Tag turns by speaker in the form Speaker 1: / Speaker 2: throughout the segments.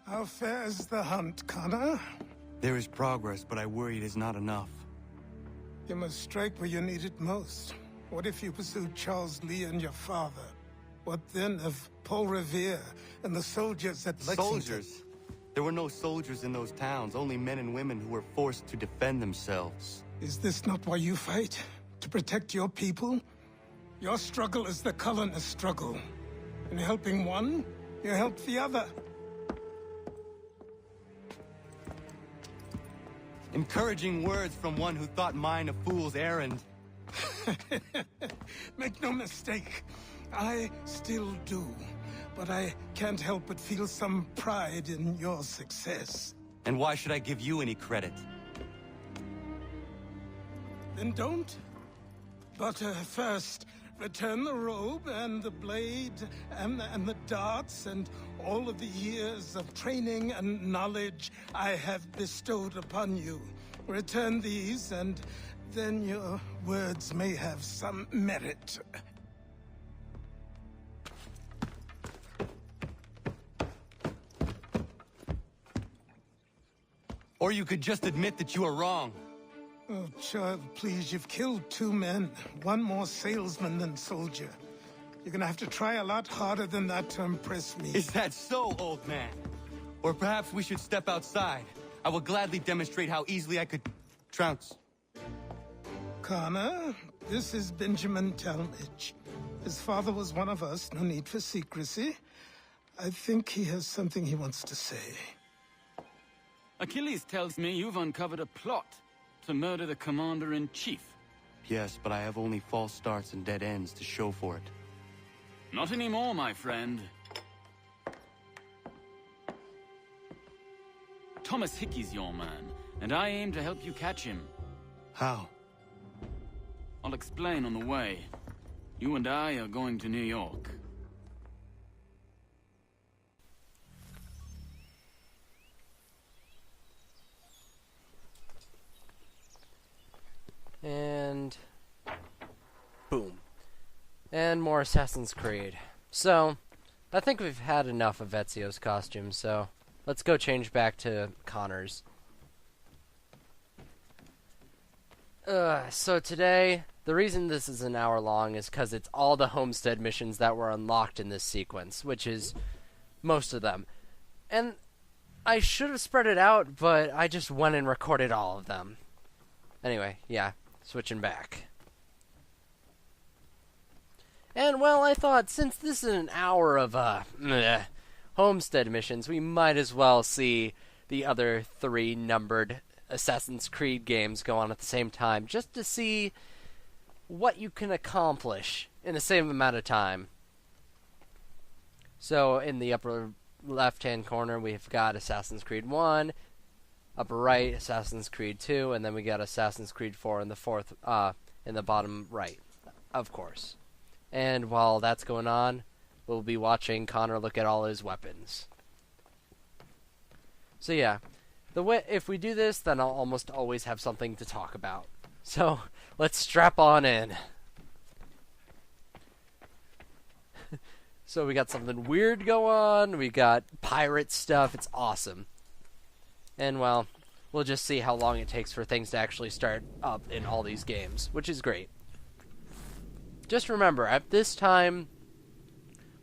Speaker 1: How fares the hunt, Connor?
Speaker 2: There is progress, but I worry it is not enough.
Speaker 1: You must strike where you need it most. What if you pursued Charles Lee and your father? What then of Paul Revere and the soldiers at Lexington?
Speaker 2: Soldiers? There were no soldiers in those towns, only men and women who were forced to defend themselves.
Speaker 1: Is this not why you fight? To protect your people? Your struggle is the colonist struggle. In helping one, you help the other.
Speaker 2: Encouraging words from one who thought mine a fool's errand.
Speaker 1: Make no mistake, I still do. But I can't help but feel some pride in your success.
Speaker 2: And why should I give you any credit?
Speaker 1: Then don't. But first, return the robe and the blade and the darts and all of the years of training and knowledge I have bestowed upon you. Return these, and then your words may have some merit.
Speaker 2: Or you could just admit that you are wrong.
Speaker 1: Oh, child, please, you've killed 2 men. One more salesman than soldier. You're gonna have to try a lot harder than that to impress me.
Speaker 2: Is that so, old man? Or perhaps we should step outside. I will gladly demonstrate how easily I could trounce.
Speaker 1: Connor, this is Benjamin Talmadge. His father was one of us, no need for secrecy. I think he has something he wants to say.
Speaker 3: Achilles tells me you've uncovered a plot to murder the commander-in-chief.
Speaker 2: Yes, but I have only false starts and dead ends to show for it.
Speaker 3: Not anymore, my friend. Thomas Hickey's your man, and I aim to help you catch him.
Speaker 2: How?
Speaker 3: I'll explain on the way. You and I are going to New York.
Speaker 4: And boom. And more Assassin's Creed. So, I think we've had enough of Ezio's costume, so let's go change back to Connor's. So today, the reason this is an hour long is because it's all the homestead missions that were unlocked in this sequence, which is most of them. And I should have spread it out, but I just went and recorded all of them. Anyway, yeah, switching back. And, well, I thought, since this is an hour of, homestead missions, we might as well see the other 3 numbered Assassin's Creed games go on at the same time, just to see what you can accomplish in the same amount of time. So, in the upper left-hand corner, we've got Assassin's Creed 1, upper right, Assassin's Creed 2, and then we got Assassin's Creed 4 in the fourth, in the bottom right, of course. And while that's going on, we'll be watching Connor look at all his weapons. So yeah, if we do this, then I'll almost always have something to talk about. So, let's strap on in. So we got something weird go on, we got pirate stuff, it's awesome. And well, we'll just see how long it takes for things to actually start up in all these games, which is great. Just remember, at this time,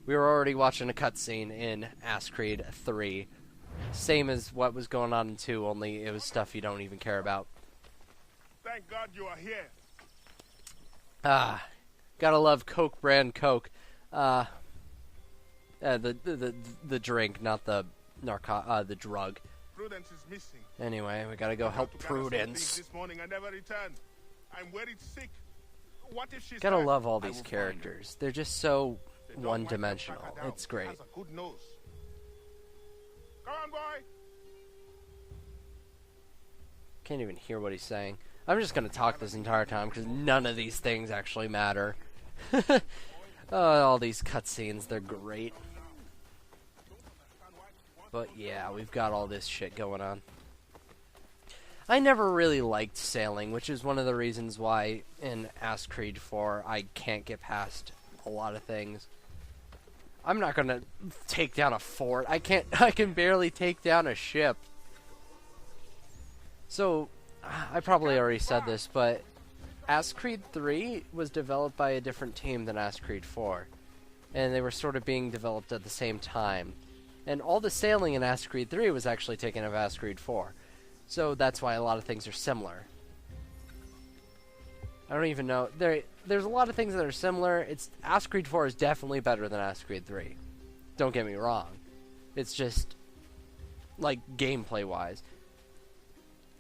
Speaker 4: we were already watching a cutscene in Assassin's Creed 3. Same as what was going on in 2, only it was stuff you don't even care about.
Speaker 5: Thank God you are here.
Speaker 4: Gotta love Coke brand Coke. The drink, not the the drug.
Speaker 5: Prudence is missing.
Speaker 4: Anyway, we gotta go help Prudence.
Speaker 5: This morning I never returned. I'm worried sick. What if she's
Speaker 4: Gotta
Speaker 5: hurt?
Speaker 4: love all these characters. They're just so one-dimensional. It's great.
Speaker 5: Has a good nose. Come on, boy.
Speaker 4: Can't even hear what he's saying. I'm just gonna talk this entire time because none of these things actually matter. All these cutscenes, they're great. But yeah, we've got all this shit going on. I never really liked sailing, which is one of the reasons why in Assassin's Creed 4 I can't get past a lot of things. I'm not gonna take down a fort. I can barely take down a ship. So, I probably already said this, but Assassin's Creed 3 was developed by a different team than Assassin's Creed 4. And they were sort of being developed at the same time. And all the sailing in Assassin's Creed 3 was actually taken out of Assassin's Creed 4. So that's why a lot of things are similar. I don't even know. There's a lot of things that are similar. Assassin's Creed 4 is definitely better than Assassin's Creed 3. Don't get me wrong. It's just, like, gameplay-wise.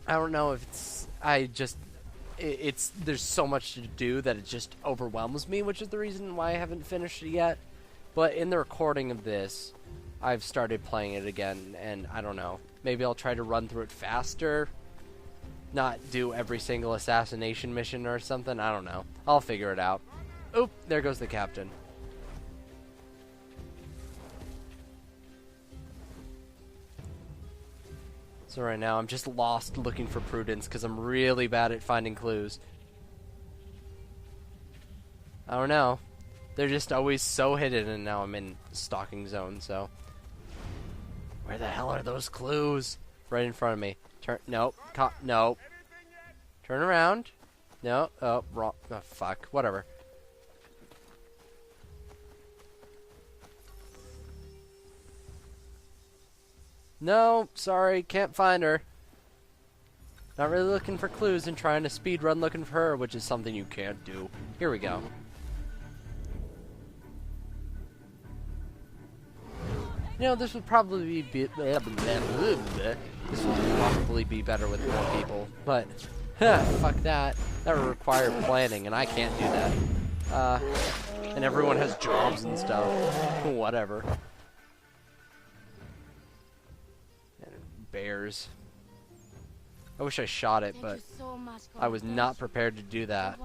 Speaker 4: I don't know if there's so much to do that it just overwhelms me, which is the reason why I haven't finished it yet. But in the recording of this, I've started playing it again, and I don't know. Maybe I'll try to run through it faster. Not do every single assassination mission or something. I don't know. I'll figure it out. Oop, there goes the captain. So right now I'm just lost looking for Prudence because I'm really bad at finding clues. I don't know. They're just always so hidden, and now I'm in stalking zone, so. Where the hell are those clues? Right in front of me. Nope. Nope. Turn around. No. Oh, wrong. Oh, fuck. Whatever. No, sorry, can't find her. Not really looking for clues and trying to speedrun looking for her, which is something you can't do. Here we go. You know, this would probably be better with more people, but fuck that. That would require planning, and I can't do that. And everyone has jobs and stuff. Whatever. Bears. I wish I shot it, but I was not prepared to do that.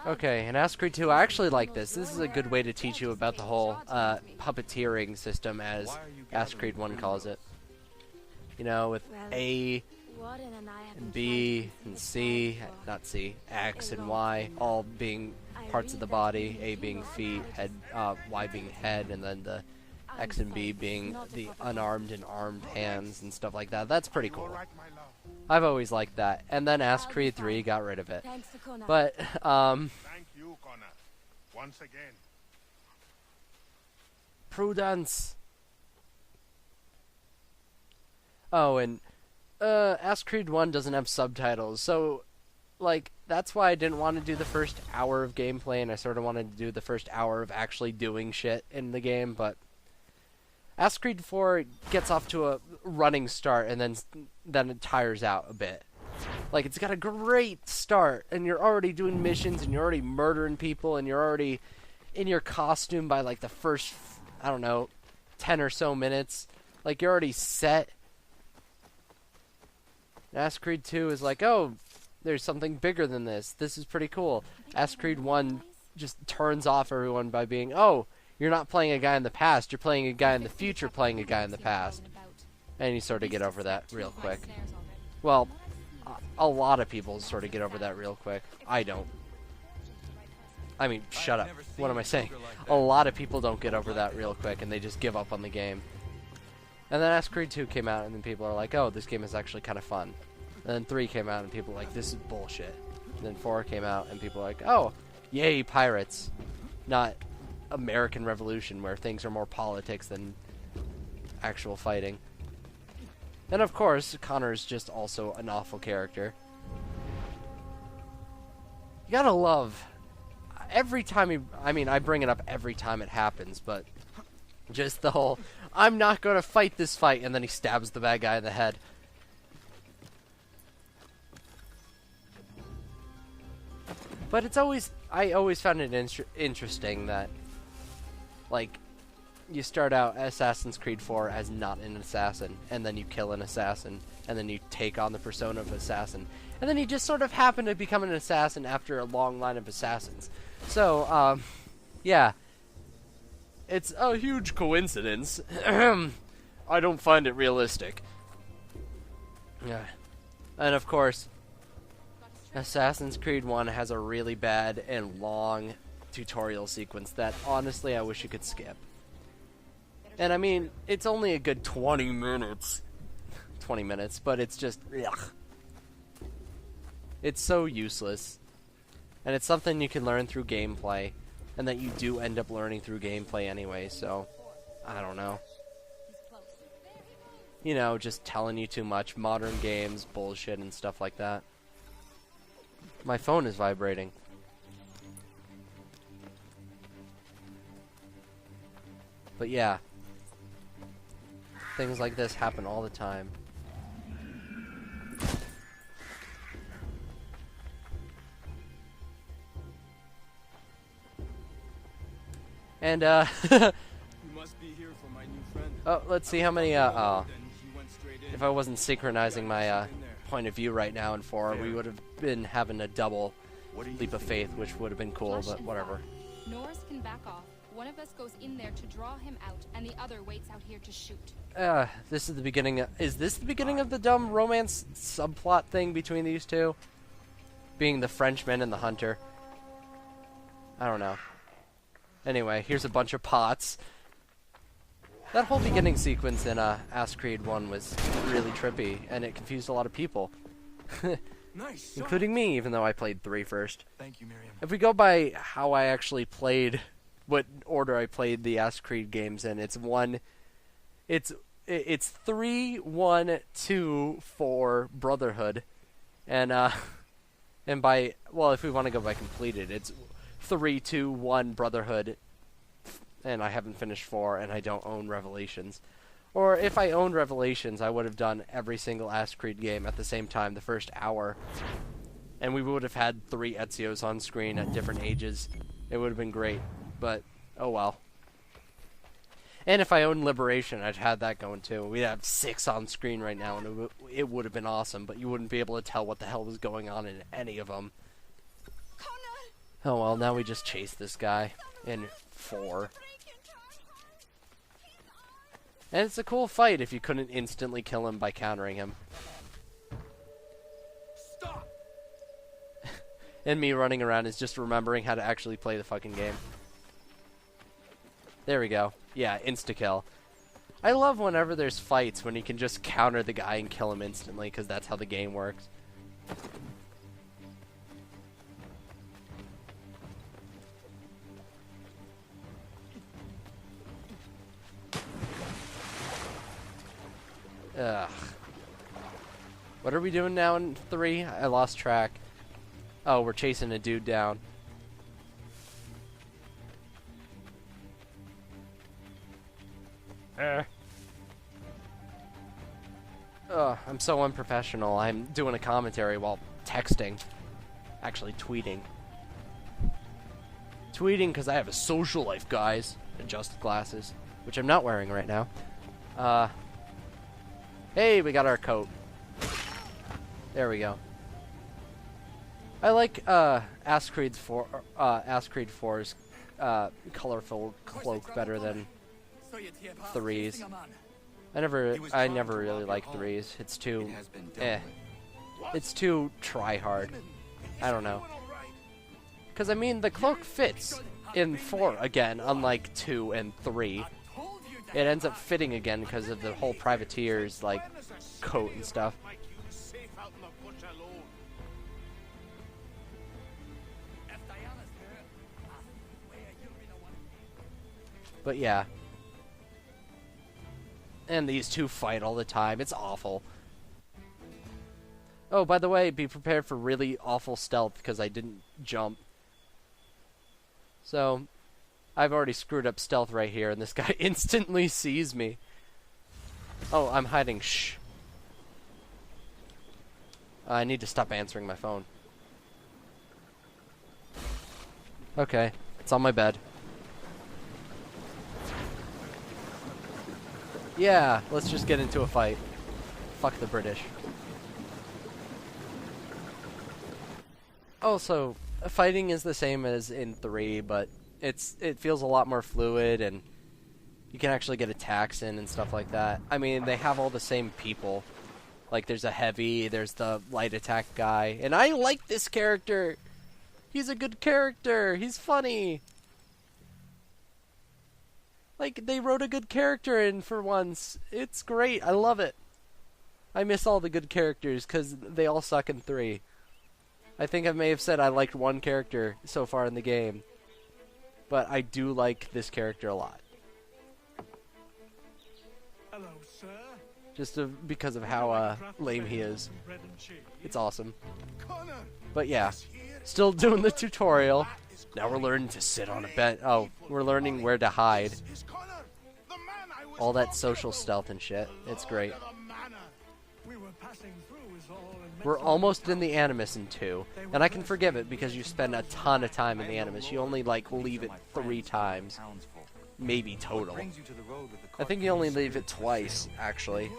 Speaker 4: Okay, in Assassin's Creed 2, I actually like this. This is a good way to teach you about the whole puppeteering system, as Assassin's Creed 1 calls it. You know, with A and B and C, not C, X and Y, all being parts of the body, A being feet, head, Y being head, and then the X and B being the unarmed and armed hands and stuff like that. That's pretty cool. I've always liked that. And then Assassin's Creed 3 got rid of it. But,
Speaker 5: Thank you, Connor. Once again.
Speaker 4: Prudence. Oh, and Assassin's Creed 1 doesn't have subtitles, so, like, that's why I didn't want to do the first hour of gameplay, and I sort of wanted to do the first hour of actually doing shit in the game, but Assassin's Creed 4 gets off to a running start, and then it tires out a bit. Like, it's got a great start, and you're already doing missions, and you're already murdering people, and you're already in your costume by, like, the first, I don't know, 10 or so minutes. Like, you're already set. Assassin's Creed 2 is like, oh, there's something bigger than this. This is pretty cool. Assassin's Creed 1 just turns off everyone by being, oh, you're not playing a guy in the past, you're playing a guy in the future playing a guy in the past. And you sort of get over that real quick. Well, a lot of people sort of get over that real quick. I don't. I mean, shut up. What am I saying? A lot of people don't get over that real quick, and they just give up on the game. And then Assassin's Creed 2 came out, and then people are like, oh, this game is actually kind of fun. And then 3 came out, and people were like, this is bullshit. And then 4 came out, and people were like, oh, yay, pirates. Not American Revolution, where things are more politics than actual fighting. And of course, Connor is just also an awful character. You gotta love every time I bring it up every time it happens, but just the whole, I'm not gonna fight this fight, and then he stabs the bad guy in the head. But it's always, I always found it interesting that, like, you start out Assassin's Creed 4 as not an assassin, and then you kill an assassin, and then you take on the persona of assassin, and then you just sort of happen to become an assassin after a long line of assassins. So, yeah. It's a huge coincidence. I don't find it realistic. Yeah. And of course, Assassin's Creed 1 has a really bad and long tutorial sequence that, honestly, I wish you could skip. And, I mean, it's only a good 20 minutes. 20 minutes, but it's just... ugh. It's so useless. And it's something you can learn through gameplay. And that you do end up learning through gameplay anyway, so... I don't know. You know, just telling you too much. Modern games, bullshit, and stuff like that. My phone is vibrating. But yeah. Things like this happen all the time. And,
Speaker 2: You must be here for my new friend.
Speaker 4: oh, let's see how many,
Speaker 2: Then he went straight in.
Speaker 4: if I wasn't synchronizing my, point of view right now in 4, we would have been having a double leap of faith, which would have been cool, but whatever.
Speaker 6: Norris can back off. One of us goes in there to draw him out, and the other waits out here to shoot.
Speaker 4: This is the beginning is this the beginning of the dumb romance subplot thing between these two? Being the Frenchman and the hunter. I don't know. Anyway, here's a bunch of pots. That whole beginning sequence in Ass Creed 1 was really trippy, and it confused a lot of people.
Speaker 2: Nice.
Speaker 4: Including me, even though I played 3 first.
Speaker 2: Thank you, Miriam.
Speaker 4: If we go by how I actually played, what order I played the Ass Creed games in, it's 3, 1, 2, 4 Brotherhood, and by, well, if we want to go by completed, it's 3, 2, 1 Brotherhood, and I haven't finished 4, and I don't own Revelations. Or if I owned Revelations, I would have done every single Ass Creed game at the same time, the first hour. And we would have had 3 Ezios on screen at different ages. It would have been great, but oh well. And if I owned Liberation, I'd had that going too. We'd have 6 on screen right now, and it would have been awesome, but you wouldn't be able to tell what the hell was going on in any of them. Oh well, now we just chase this guy in 4. And it's a cool fight if you couldn't instantly kill him by countering him.
Speaker 2: Stop!
Speaker 4: And me running around is just remembering how to actually play the fucking game. There we go. Yeah, insta-kill. I love whenever there's fights when you can just counter the guy and kill him instantly, because that's how the game works. Ugh. What are we doing now in 3? I lost track. Oh, we're chasing a dude down. I'm so unprofessional. I'm doing a commentary while texting. Actually, tweeting. Tweeting because I have a social life, guys. Adjust glasses, which I'm not wearing right now. Hey, we got our coat. There we go. I like Ass Creed 4's colorful cloak better than 3's. I never really liked 3's. It's too It's too try hard. I don't know. Cuz I mean the cloak fits in 4 again, unlike 2 and 3. It ends up fitting again because of the whole privateer's like coat and stuff. But yeah. And these two fight all the time. It's awful. Oh, by the way, be prepared for really awful stealth because I didn't jump. So, I've already screwed up stealth right here, and this guy instantly sees me. Oh, I'm hiding. Shh. I need to stop answering my phone. Okay, it's on my bed. Yeah, let's just get into a fight. Fuck the British. Also, fighting is the same as in 3, but it feels a lot more fluid, and you can actually get attacks in and stuff like that. I mean, they have all the same people. Like, there's a heavy, there's the light attack guy, and I like this character He's a good character. He's funny. Like, they wrote a good character in for once. It's great. I love it. I miss all the good characters because they all suck in 3. I think I may have said I liked one character so far in the game. But I do like this character a lot.
Speaker 1: Hello, sir.
Speaker 4: Just because of how lame he is. It's awesome. But yeah, still doing the tutorial. Now we're learning to sit on a bench. Oh, we're learning where to hide. All that social stealth and shit. It's great. We're almost in the Animus in 2. And I can forgive it because you spend a ton of time in the Animus. You only, like, leave it 3 times. Maybe total. I think you only leave it twice, actually.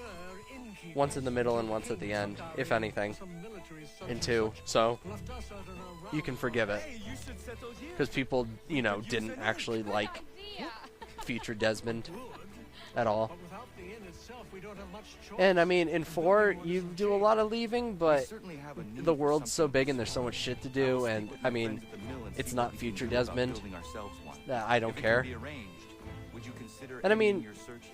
Speaker 4: Once in the middle and once at the end, if anything. In 2. So, you can forgive it. Because people, you know, didn't actually like Future Desmond at all. And I mean, in 4, you do a lot of leaving, but the world's so big and there's so much shit to do, and I mean, it's not Future Desmond. I don't care. And I mean,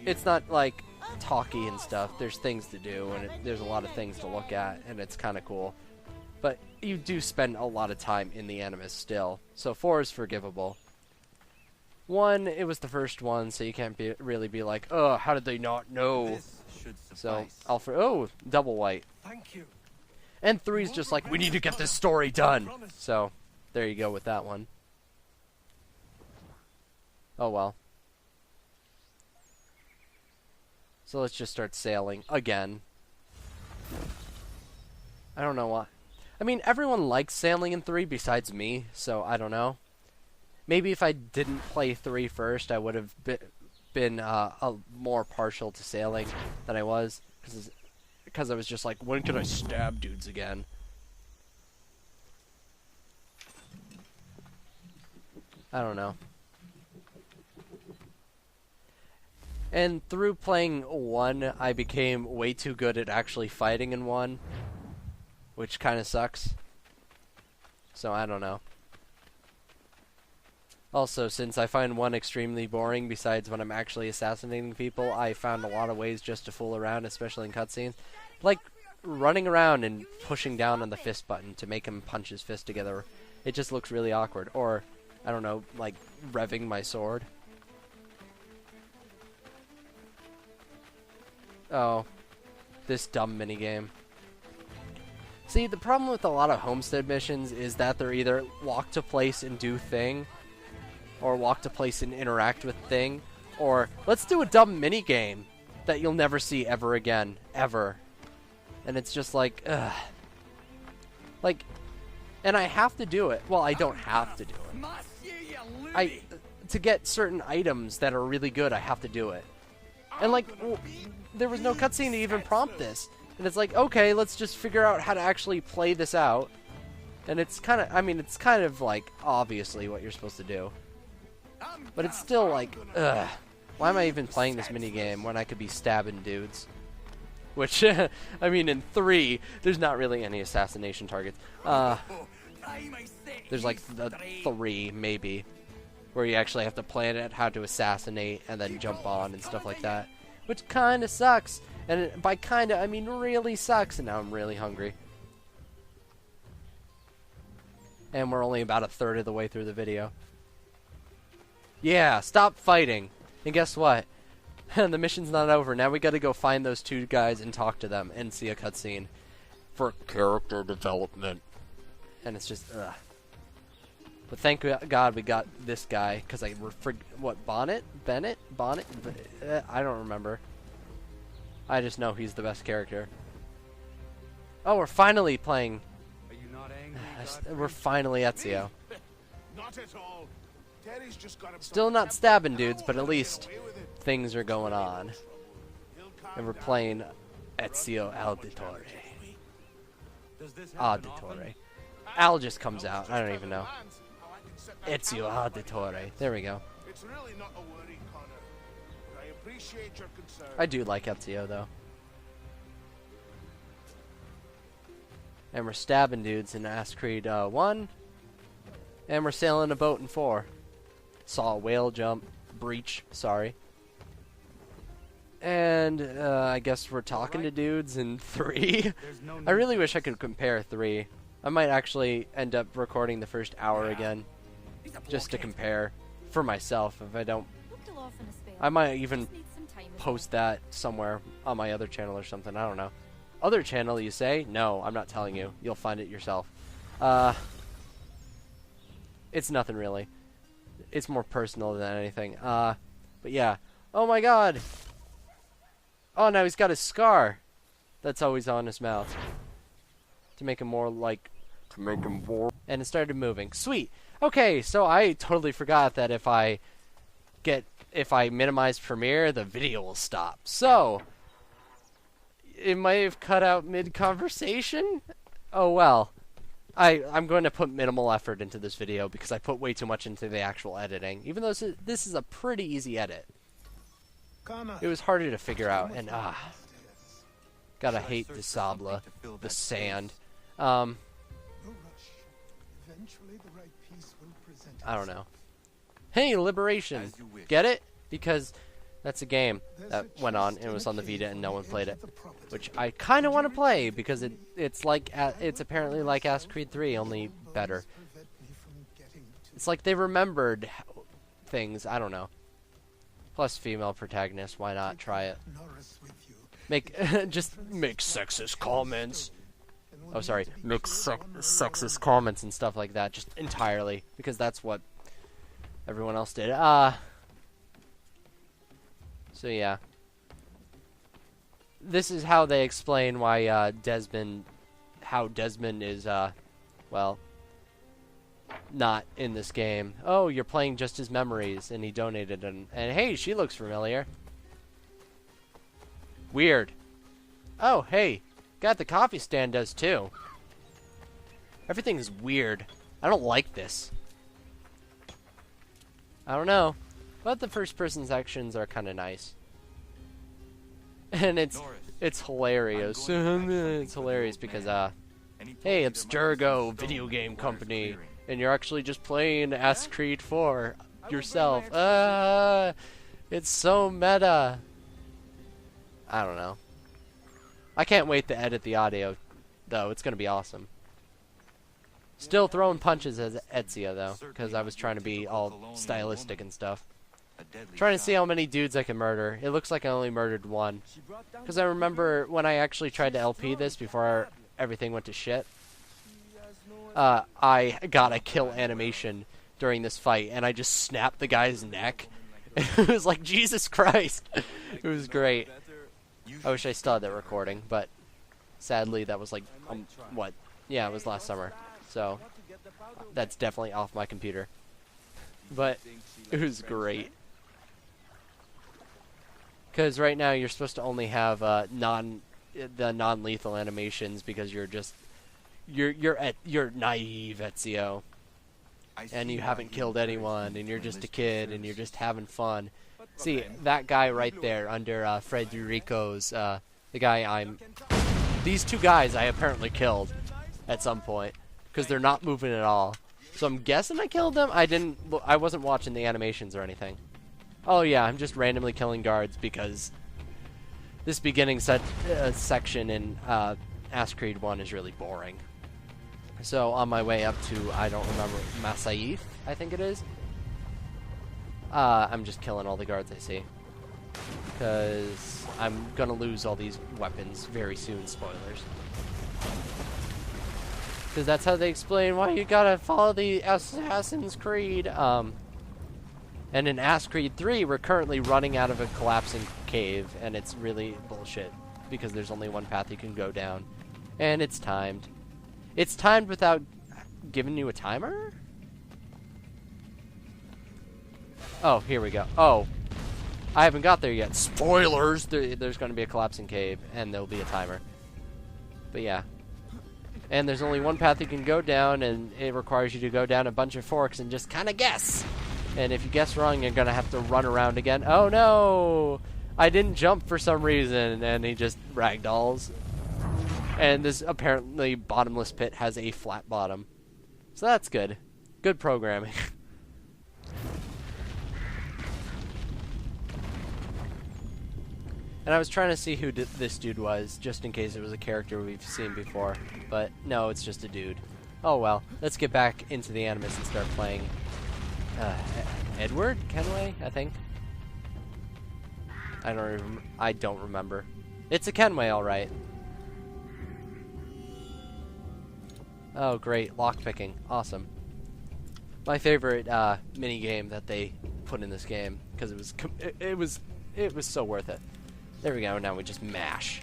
Speaker 4: it's not like talky and stuff. There's things to do, and there's a lot of things to look at, and it's kind of cool. But you do spend a lot of time in the Animus still, so 4 is forgivable. 1, it was the first one, so you can't really be like, oh, how did they not know? So, oh, double white.
Speaker 1: Thank you.
Speaker 4: And 3's just like, we need to get this story done. So, there you go with that one. Oh well. So let's just start sailing again. I don't know why. I mean, everyone likes sailing in 3 besides me, so I don't know. Maybe if I didn't play 3 first, I would have been more partial to sailing than I was. Because I was just like, when can I stab dudes again? I don't know. And through playing 1, I became way too good at actually fighting in 1. Which kind of sucks. So, I don't know. Also, since I find 1 extremely boring, besides when I'm actually assassinating people, I found a lot of ways just to fool around, especially in cutscenes. Like, running around and pushing down on the fist button to make him punch his fist together. It just looks really awkward. Or, I don't know, like, revving my sword. Oh, this dumb minigame. See, the problem with a lot of homestead missions is that they're either walk to place and do thing, or walk to place and interact with thing, or let's do a dumb minigame that you'll never see ever again, ever. And it's just like, ugh. Like, and I have to do it. Well, I don't have to do it. To get certain items that are really good, I have to do it. And like, there was no cutscene to even prompt this. And it's like, okay, let's just figure out how to actually play this out. And it's kind of, I mean, it's kind of like, obviously what you're supposed to do. But it's still like, ugh. Why am I even playing this minigame when I could be stabbing dudes? Which, I mean, in 3, there's not really any assassination targets. There's like 3, maybe, where you actually have to plan it, how to assassinate, and then jump on and stuff like that. Which kind of sucks. And by kind of, I mean really sucks. And now I'm really hungry. And we're only about a third of the way through the video. Yeah, stop fighting. And guess what? The mission's not over. Now we gotta go find those 2 guys and talk to them and see a cutscene for character development. And it's just, ugh. But thank God we got this guy, because I what, Bonnet? Bennett? Bonnet? I don't remember. I just know he's the best character. Oh, we're finally playing.
Speaker 2: Are you not angry,
Speaker 4: we're finally Ezio.
Speaker 5: Not at all. Terry's just got himself
Speaker 4: Still not stabbing dudes, but at least things are going on. And we're playing Ezio Auditore. Auditore. Al just comes out. I don't even know. Ezio Auditore. There we go.
Speaker 5: It's really not a worry, Connor. I appreciate your concern.
Speaker 4: I do like Ezio, though. And we're stabbing dudes in Assassin's Creed 1. And we're sailing a boat in 4. Saw a whale jump. Breach, sorry. And I guess we're talking to dudes in 3. I really wish I could compare 3. I might actually end up recording the first hour again. Just to compare for myself. If I don't... I might even post that somewhere on my other channel or something. I don't know. Other channel, you say? No, I'm not telling you. You'll find it yourself. It's nothing really. It's more personal than anything. But yeah. Oh my god! Oh, now he's got a scar. That's always on his mouth. To make him more like... To make him more... And it started moving. Sweet! Okay, so I totally forgot that if I minimize Premiere, the video will stop. So... It might have cut out mid-conversation? Oh well. I'm going to put minimal effort into this video because I put way too much into the actual editing. Even though this is a pretty easy edit. It was harder to figure out, and gotta hate the sabla, the sand. I don't know. Hey, Liberation! Get it? Because that's a game that went on, and it was on the Vita, and no one played it. Which I kind of want to play, because it's apparently like Assassin's Creed 3, only better. It's like they remembered things, I don't know. Plus female protagonist, why not try it? Just make sexist comments. Oh, sorry, make sexist comments and stuff like that, just entirely, because that's what everyone else did. So yeah. This is how they explain why Desmond is, well, not in this game. Oh, you're playing just his memories, and he donated and hey, she looks familiar. Weird. Oh, hey, got the coffee stand does too. Everything is weird. I don't like this. I don't know, but the first person sections are kind of nice. And it's hilarious. It's hilarious because hey, it's Durgo Video Game Company, and you're actually just playing Assassin's Creed 4 yourself. It's so meta. I don't know. I can't wait to edit the audio, though. It's gonna be awesome. Still throwing punches as Ezio though, because I was trying to be all stylistic and stuff. Trying to see how many dudes I can murder. It looks like I only murdered 1. Because I remember when I actually tried to LP this before everything went to shit. I got a kill animation during this fight, and I just snapped the guy's neck. It was like, Jesus Christ. It was great. I wish I still had that recording, but sadly that was like, what? Yeah, it was last summer. So, that's definitely off my computer. But, it was great. Because right now you're supposed to only have the non-lethal animations because you're naive, Ezio, and you haven't killed anyone, and you're just a kid, and you're just having fun. See that guy right there under Frederico's the guy these 2 guys I apparently killed at some point because they're not moving at all. So I'm guessing I killed them. I wasn't watching the animations or anything. Oh yeah, I'm just randomly killing guards because this beginning section in Assassin's Creed 1 is really boring. So on my way up to, I don't remember, Masaif, I think it is. I'm just killing all the guards I see. Because I'm gonna lose all these weapons very soon, spoilers. Because that's how they explain why you gotta follow the Assassin's Creed, And in Assassin's Creed 3, we're currently running out of a collapsing cave, and it's really bullshit, because there's only one path you can go down. And it's timed. It's timed without giving you a timer? Oh, here we go. Oh, I haven't got there yet. Spoilers! There's going to be a collapsing cave, and there'll be a timer. But yeah. And there's only one path you can go down, and it requires you to go down a bunch of forks and just kind of guess. And if you guess wrong, you're going to have to run around again. Oh no! I didn't jump for some reason, and he just ragdolls. And this apparently bottomless pit has a flat bottom. So that's good. Good programming. And I was trying to see who this dude was, just in case it was a character we've seen before. But no, it's just a dude. Oh well, let's get back into the Animus and start playing Edward Kenway, I think. I don't remember. It's a Kenway, all right. Oh, great, lockpicking, awesome. My favorite mini game that they put in this game because it was so worth it. There we go. Now we just mash.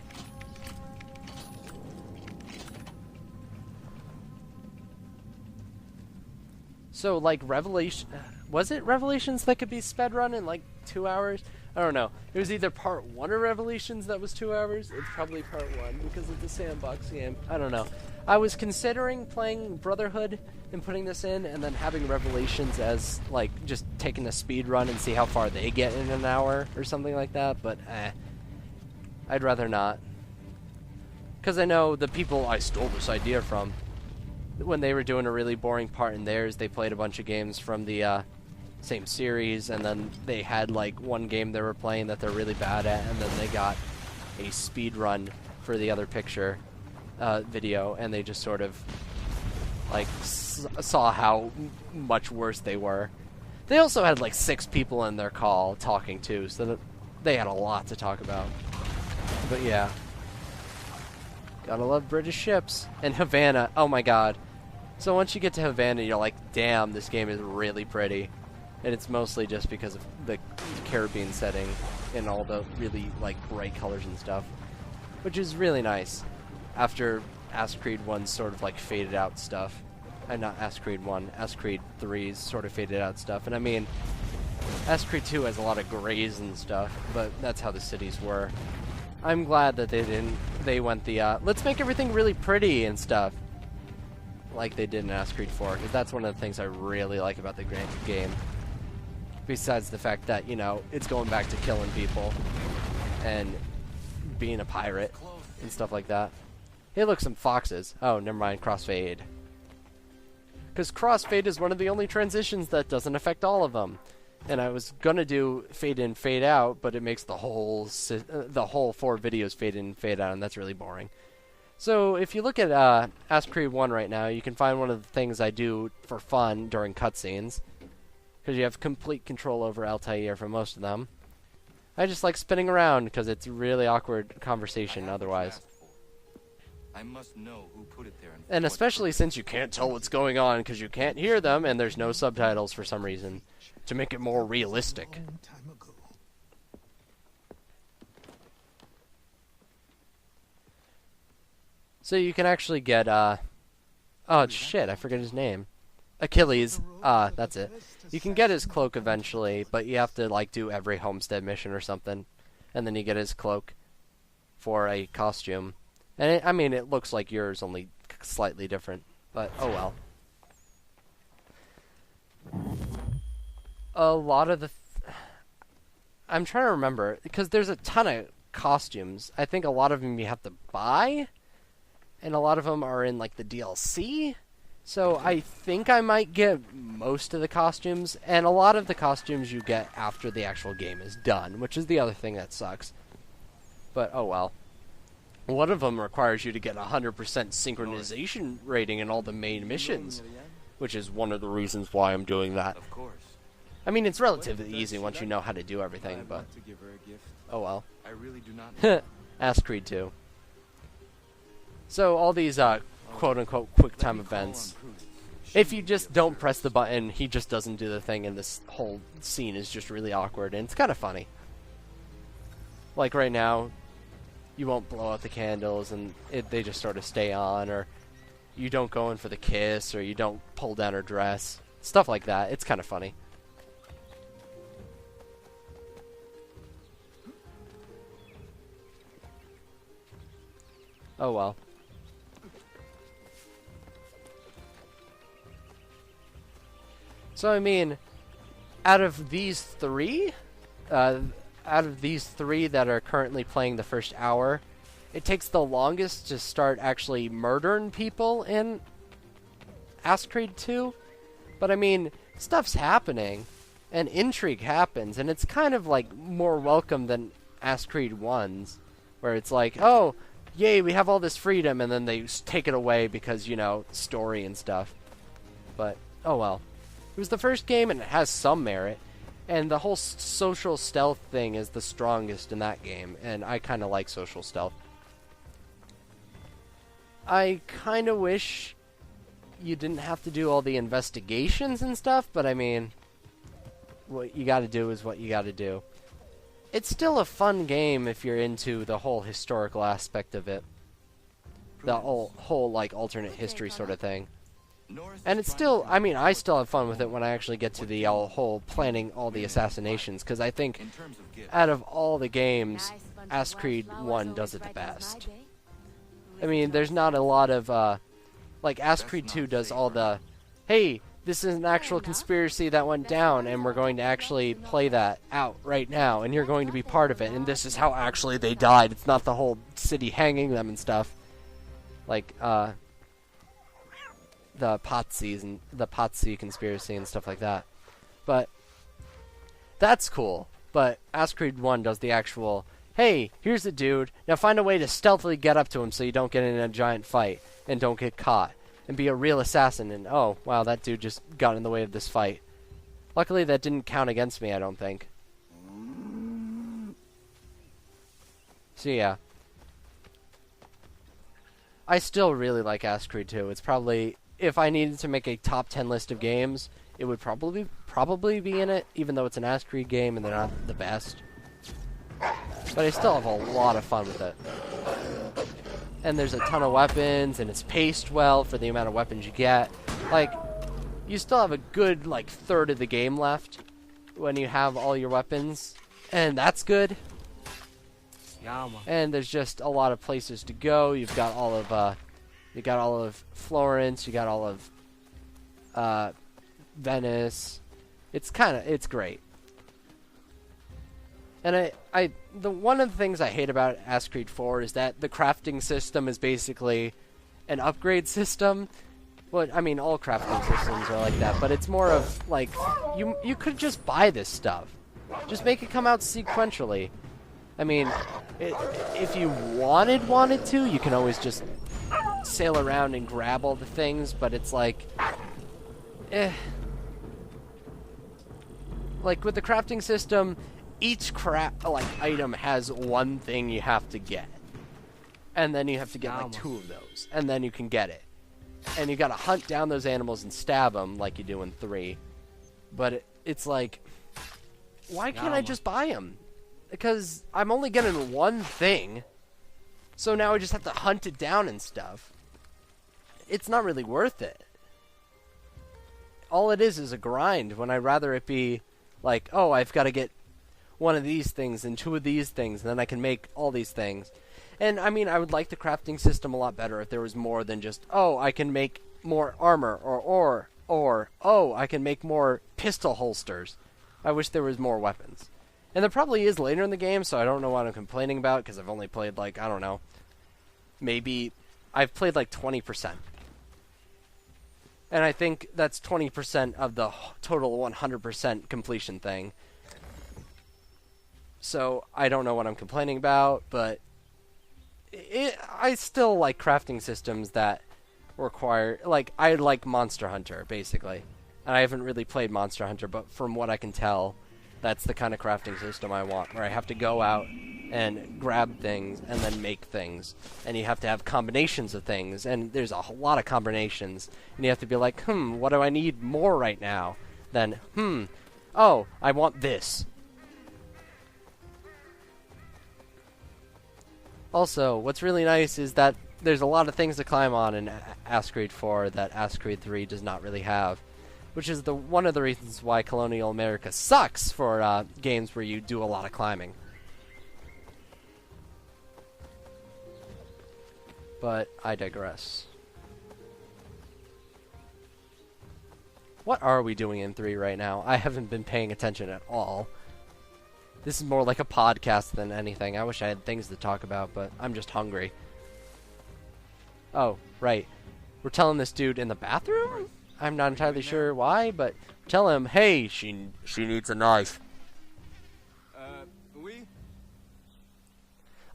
Speaker 4: So, like, was it Revelations that could be sped run in, like, 2 hours? I don't know. It was either part 1 of Revelations that was 2 hours. It's probably part 1 because it's a sandbox game. I don't know. I was considering playing Brotherhood and putting this in and then having Revelations as, like, just taking a speed run and see how far they get in an hour or something like that, but, I'd rather not. Because I know the people I stole this idea from, when they were doing a really boring part in theirs, they played a bunch of games from the same series, and then they had like one game they were playing that they're really bad at, and then they got a speed run for the other picture video, and they just sort of like saw how much worse they were. They also had like 6 people in their call talking too, so that they had a lot to talk about. But yeah, gotta love British ships. And Havana, oh my god. So once you get to Havana, you're like, damn, this game is really pretty. And it's mostly just because of the Caribbean setting and all the really like bright colors and stuff, which is really nice after Assassin's Creed 1's sort of like faded out stuff. Not Assassin's Creed 1, Assassin's Creed 3's sort of faded out stuff. And I mean, Assassin's Creed 2 has a lot of grays and stuff, but that's how the cities were. I'm glad that they went the, let's make everything really pretty and stuff, like they did in Assassin's Creed 4, because that's one of the things I really like about the game. Besides the fact that, you know, it's going back to killing people and being a pirate and stuff like that. Hey, look, some foxes. Oh, never mind, crossfade. Because crossfade is one of the only transitions that doesn't affect all of them. And I was gonna do fade in, fade out, but it makes the whole 4 videos fade in, fade out, and that's really boring. So if you look at Assassin's Creed 1 right now, you can find one of the things I do for fun during cutscenes, because you have complete control over Altair for most of them. I just like spinning around because it's a really awkward conversation otherwise.
Speaker 2: I must know who put it there.
Speaker 4: And especially since you can't tell what's going on because you can't hear them and there's no subtitles for some reason. To make it more realistic. So you can actually get, oh shit, I forget his name. Achilles, that's it. You can get his cloak eventually, but you have to, like, do every homestead mission or something. And then you get his cloak for a costume. And I mean, it looks like yours, only slightly different. But, oh well. A lot of the... I'm trying to remember, because there's a ton of costumes. I think a lot of them you have to buy, and a lot of them are in, like, the DLC. So I think I might get most of the costumes, and a lot of the costumes you get after the actual game is done, which is the other thing that sucks. But, oh well. One of them requires you to get 100% synchronization rating in all the main missions, which is one of the reasons why I'm doing that.
Speaker 2: Of course.
Speaker 4: I mean, it's relatively easy once you know how to do everything, but... Oh well.
Speaker 2: I really do not.
Speaker 4: Assassin's Creed 2. So, all these, quote-unquote quick-time events, if you just don't press the button, he just doesn't do the thing, and this whole scene is just really awkward, and it's kind of funny. Like, right now, you won't blow out the candles, and they just sort of stay on, or you don't go in for the kiss, or you don't pull down her dress. Stuff like that. It's kind of funny. Oh well. So I mean, out of these three that are currently playing the first hour, it takes the longest to start actually murdering people in Assassin's Creed 2. But I mean, stuff's happening, and intrigue happens, and it's kind of like more welcome than Assassin's Creed 1's, where it's like, oh, yay, we have all this freedom, and then they take it away because, you know, story and stuff. But, oh well. It was the first game, and it has some merit, and the whole social stealth thing is the strongest in that game, and I kind of like social stealth. I kind of wish you didn't have to do all the investigations and stuff, but I mean, what you gotta do is what you gotta do. It's still a fun game if you're into the whole historical aspect of it. The whole like, alternate history sort of thing. And it's still, I mean, I still have fun with it when I actually get to the whole planning all the assassinations, because I think out of all the games, Assassin's Creed 1 does it the best. I mean, there's not a lot of, like, Assassin's Creed 2 does all the, hey, this is an actual conspiracy that went down, and we're going to actually play that out right now, and you're going to be part of it, and this is how actually they died. It's not the whole city hanging them and stuff. Like, the Potsy and the Potsy conspiracy and stuff like that. But that's cool. But Assassin's Creed 1 does the actual, hey, here's a dude, now find a way to stealthily get up to him so you don't get in a giant fight and don't get caught and be a real assassin, and oh, wow, that dude just got in the way of this fight. Luckily that didn't count against me, I don't think. So yeah. I still really like Assassin's Creed 2. It's probably, if I needed to make a top 10 list of games, it would probably be in it, even though it's an Assassin's Creed game and they're not the best. But I still have a lot of fun with it. And there's a ton of weapons, and it's paced well for the amount of weapons you get. Like, you still have a good, like, third of the game left when you have all your weapons, and that's good. And there's just a lot of places to go. You've got all of, Florence, you got all of, Venice. It's great. And one of the things I hate about Assassin's Creed 4 is that the crafting system is basically an upgrade system. Well, I mean, all crafting systems are like that, but it's more of, like, you could just buy this stuff. Just make it come out sequentially. I mean, if you wanted to, you can always just sail around and grab all the things, but it's like, Like, with the crafting system, each item has one thing you have to get. And then you have to get, like, 2 of those. And then you can get it. And you gotta hunt down those animals and stab them, like you do in 3. But it's like, why can't I just buy them? Because I'm only getting one thing. So now I just have to hunt it down and stuff. It's not really worth it. All it is a grind, when I'd rather it be like, oh, I've got to get one of these things and 2 of these things, and then I can make all these things. And, I mean, I would like the crafting system a lot better if there was more than just, oh, I can make more armor, or, oh, I can make more pistol holsters. I wish there was more weapons. And there probably is later in the game, so I don't know what I'm complaining about, because I've only played, like, I don't know, maybe, I've played, like, 20%. And I think that's 20% of the total 100% completion thing. So, I don't know what I'm complaining about, but I still like crafting systems that require, like, I like Monster Hunter, basically. And I haven't really played Monster Hunter, but from what I can tell, that's the kind of crafting system I want, where I have to go out and grab things and then make things. And you have to have combinations of things, and there's a lot of combinations. And you have to be like, what do I need more right now? Then, oh, I want this. Also, what's really nice is that there's a lot of things to climb on in Assassin's Creed 4 that Assassin's Creed 3 does not really have. Which is one of the reasons why Colonial America sucks for games where you do a lot of climbing. But I digress. What are we doing in 3 right now? I haven't been paying attention at all. This is more like a podcast than anything. I wish I had things to talk about, but I'm just hungry. Oh, right. We're telling this dude in the bathroom? I'm not entirely sure why, but tell him, hey, she needs a knife.
Speaker 2: Oui?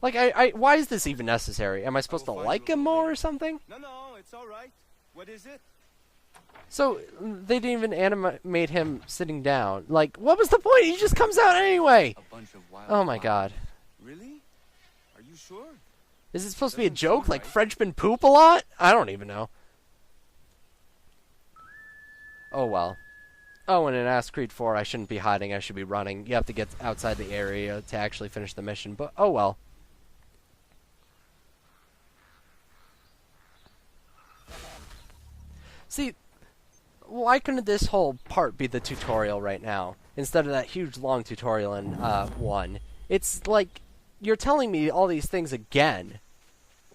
Speaker 4: Like, why is this even necessary? Am I supposed to like him more or something?
Speaker 2: No, it's alright. What is it?
Speaker 4: So, they didn't even animate him sitting down. Like, what was the point? He just comes out anyway!
Speaker 2: A bunch of wild
Speaker 4: Oh my
Speaker 2: flowers.
Speaker 4: god.
Speaker 2: Really? Are you sure?
Speaker 4: Is it supposed to be a
Speaker 2: Doesn't
Speaker 4: joke?
Speaker 2: seem
Speaker 4: Like
Speaker 2: right.
Speaker 4: Frenchmen poop a lot? I don't even know. Oh well. Oh, and in Assassin's Creed 4, I shouldn't be hiding, I should be running. You have to get outside the area to actually finish the mission, but oh well. See, why couldn't this whole part be the tutorial right now, instead of that huge long tutorial in 1? It's like, you're telling me all these things again.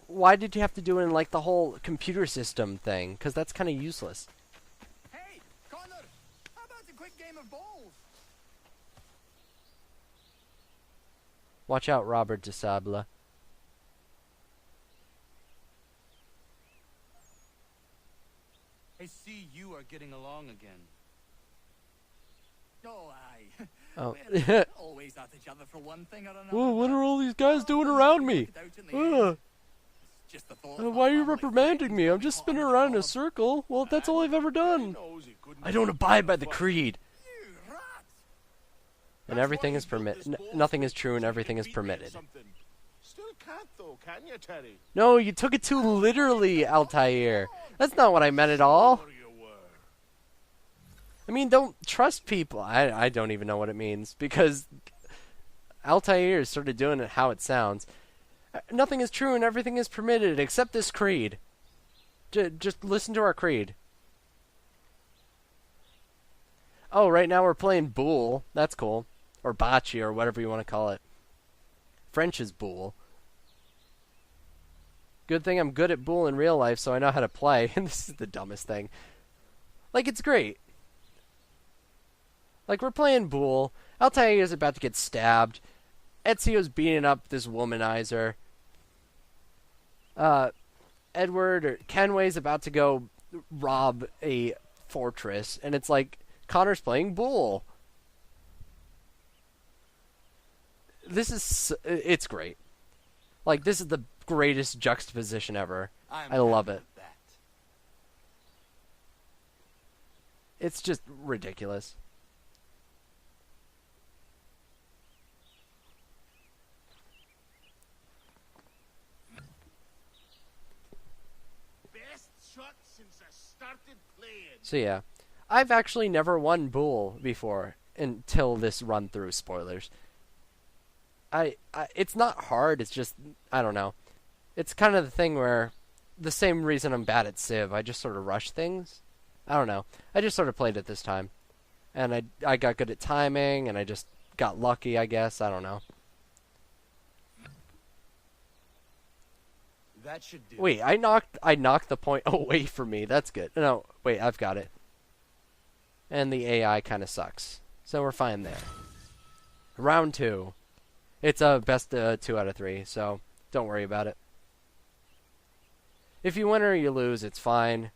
Speaker 4: Why did you have to do it in, like, the whole computer system thing? Because that's kind of useless.
Speaker 7: Hey, Connor, how about a quick game of bowls?
Speaker 4: Watch out, Robert de Sable.
Speaker 2: I see you are getting along again.
Speaker 7: Oh, aye.
Speaker 4: Oh.
Speaker 7: We're always at each other for one thing or another.
Speaker 4: Whoa, what
Speaker 7: but
Speaker 4: are all these guys doing
Speaker 7: we'll
Speaker 4: around
Speaker 7: work
Speaker 4: me?
Speaker 7: it out in the end.
Speaker 4: Ugh.
Speaker 7: It's just the thought of
Speaker 4: Why are
Speaker 7: that
Speaker 4: you
Speaker 7: family
Speaker 4: reprimanding
Speaker 7: friend
Speaker 4: me? I'm
Speaker 7: being
Speaker 4: just
Speaker 7: caught
Speaker 4: spinning
Speaker 7: in the
Speaker 4: around in a
Speaker 7: column.
Speaker 4: circle. Well, that's all I've ever done.
Speaker 5: Knows he couldn't
Speaker 4: I don't abide by the creed.
Speaker 7: You rat!
Speaker 4: And everything is permitted. Nothing is true and everything is permitted.
Speaker 5: Still can't though, can you, Terry?
Speaker 4: No, you took it too literally, Altair. That's not what I meant at all.
Speaker 5: Sure you were.
Speaker 4: I mean, don't trust people. I don't even know what it means, because Altair is sort of doing it how it sounds. Nothing is true and everything is permitted except this creed. Just listen to our creed. Oh, right now we're playing Boule. That's cool. Or Bocce, or whatever you want to call it. French is Boule. Good thing I'm good at Boule in real life, so I know how to play. And this is the dumbest thing. Like, it's great. Like, we're playing Boule. Altair is about to get stabbed. Ezio's beating up this womanizer. Edward or Kenway's about to go rob a fortress, and it's like Connor's playing Boule. It's great. Like, this is the greatest juxtaposition ever. I love it.
Speaker 2: That.
Speaker 4: It's just ridiculous.
Speaker 5: Best shot since I started playing.
Speaker 4: So yeah, I've actually never won Boule before until this run through. Spoilers. It's not hard. It's just, I don't know. It's kind of the thing where, the same reason I'm bad at Civ. I just sort of rush things. I don't know. I just sort of played it this time, and I got good at timing, and I just got lucky, I guess. I don't know.
Speaker 2: That should do.
Speaker 4: Wait, I knocked the point away from me. That's good. No, wait, I've got it. And the AI kind of sucks, so we're fine there. Round 2. It's a best 2 out of 3, so don't worry about it. If you win or you lose, it's fine.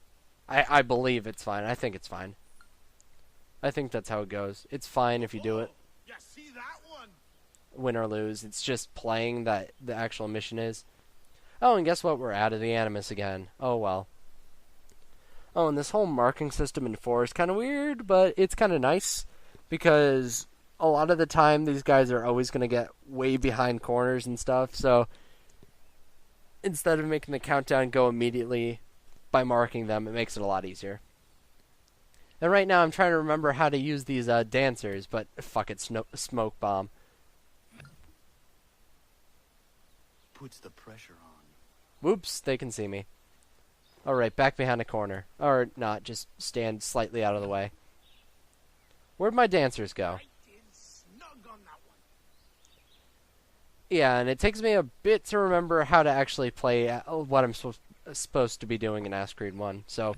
Speaker 4: I believe it's fine. I think it's fine. I think that's how it goes. It's fine if you do it.
Speaker 5: You see that one?
Speaker 4: Win or lose. It's just playing that the actual mission is. Oh, and guess what? We're out of the Animus again. Oh, well. Oh, and this whole marking system in 4 is kind of weird, but it's kind of nice, because a lot of the time these guys are always going to get way behind corners and stuff, so instead of making the countdown go immediately by marking them, it makes it a lot easier. And right now I'm trying to remember how to use these dancers, but fuck it, smoke bomb.
Speaker 2: Puts the pressure on.
Speaker 4: Whoops, they can see me. Alright, back behind a corner. Or not, just stand slightly out of the way. Where'd my dancers go?
Speaker 5: Right in snug on that one.
Speaker 4: Yeah, and it takes me a bit to remember how to actually play what I'm supposed to be doing in Assassin's Creed 1. So,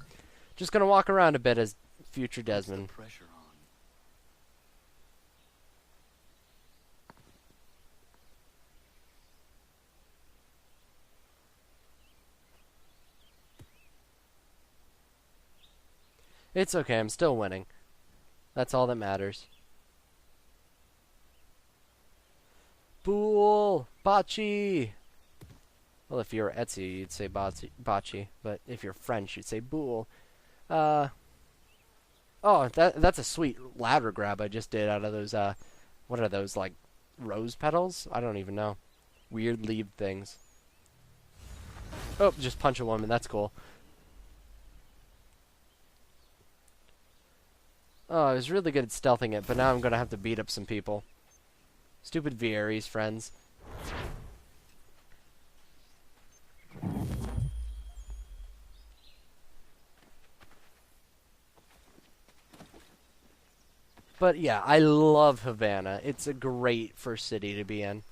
Speaker 4: just gonna walk around a bit as future Desmond.
Speaker 2: Puts the pressure on.
Speaker 4: It's okay, I'm still winning. That's all that matters. Bool! Bocce! Well, if you're Etsy, you'd say bocce, but if you're French, you'd say bool. Oh, that's a sweet ladder grab I just did out of those, what are those, like, rose petals? I don't even know. Weird leaf things. Oh, just punch a woman, that's cool. Oh, I was really good at stealthing it, but now I'm gonna have to beat up some people. Stupid Vieiris, friends. But yeah, I love Havana. It's a great first city to be in.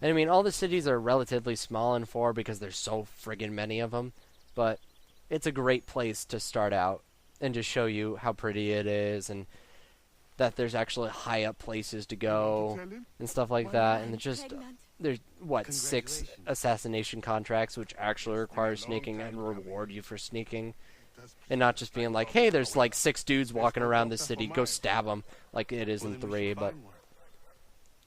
Speaker 4: And I mean, all the cities are relatively small in 4 because there's so friggin' many of them. But it's a great place to start out and just show you how pretty it is and that there's actually high up places to go and stuff like that. And it's just, there's, what, 6 assassination contracts which actually require sneaking and reward you for sneaking. And not just being like, hey, there's like 6 dudes walking around this city, go stab them, like it is in 3, but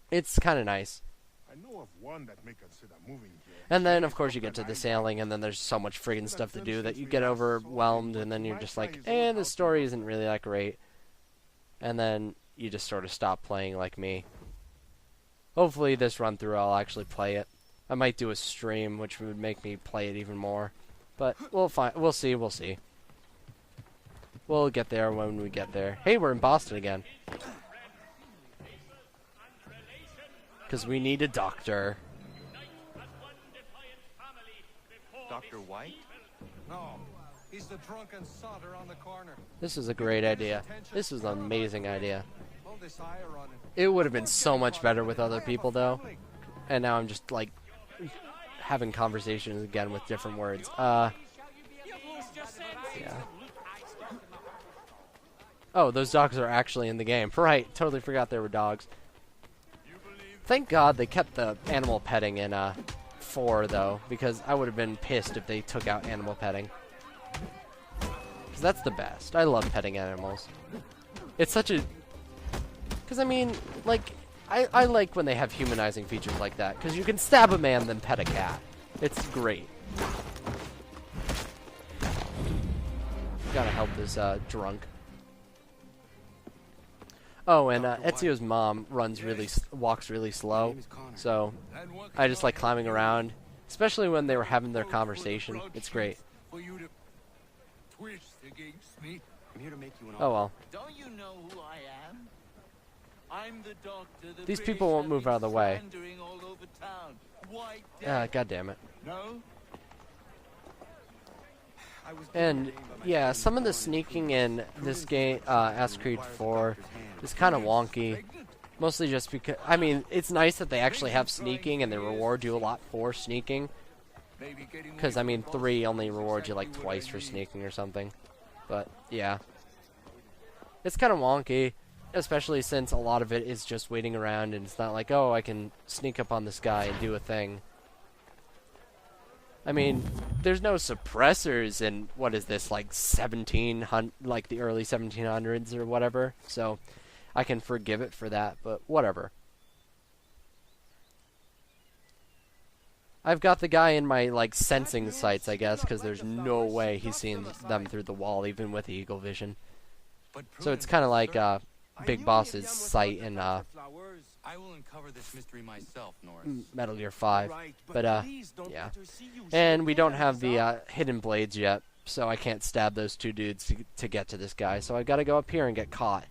Speaker 4: it's kind of nice.
Speaker 5: I know of one that may consider moving here.
Speaker 4: And then, of course, you get to the sailing, and then there's so much friggin' stuff to do that you get overwhelmed, and then you're just like, the story isn't really that great. And then you just sort of stop playing like me. Hopefully this run-through I'll actually play it. I might do a stream, which would make me play it even more. But we'll see. We'll get there when we get there. Hey, we're in Boston again. Because we need a doctor.
Speaker 2: Dr. White?
Speaker 7: No, he's the drunken sodder on the corner.
Speaker 4: This is a great idea. This is an amazing idea.
Speaker 7: Hold this ire on him.
Speaker 4: It would have been so much better with other people, though. And now I'm just, like, having conversations again with different words. Yeah. Oh, those dogs are actually in the game. Right, totally forgot there were dogs. Thank God they kept the animal petting in 4, though, because I would have been pissed if they took out animal petting. Because that's the best. I love petting animals. It's such a... Because, I mean, like, I like when they have humanizing features like that, because you can stab a man then pet a cat. It's great. Gotta help this drunk. Oh, and Ezio's mom walks really slow, so I just like climbing around, especially when they were having their conversation. It's great.
Speaker 7: For you to twist against me.
Speaker 2: I'm here to make you an
Speaker 4: Oh well.
Speaker 7: Don't you know who I am? I'm the doctor. The
Speaker 4: These people won't move out of the way.
Speaker 7: all over town.
Speaker 4: God damn it.
Speaker 7: No?
Speaker 4: And yeah, some of the sneaking in this game, Assassin's Creed 4, is kind of wonky. Mostly just because, I mean, it's nice that they actually have sneaking and they reward you a lot for sneaking. Because, I mean, 3 only rewards you like twice for sneaking or something. But, yeah. It's kind of wonky, especially since a lot of it is just waiting around and it's not like, oh, I can sneak up on this guy and do a thing. I mean, there's no suppressors in, what is this, like like the early 1700s or whatever, so I can forgive it for that, but whatever. I've got the guy in my, like, sensing sights, I guess, because there's no way he's seeing them through the wall, even with Eagle Vision. So it's kind of like Big Boss's sight in
Speaker 2: I will uncover this mystery myself, Norris.
Speaker 4: Metal Gear 5. But, yeah. And we don't have the hidden blades yet, so I can't stab those 2 dudes to get to this guy. So I gotta go up here and get caught.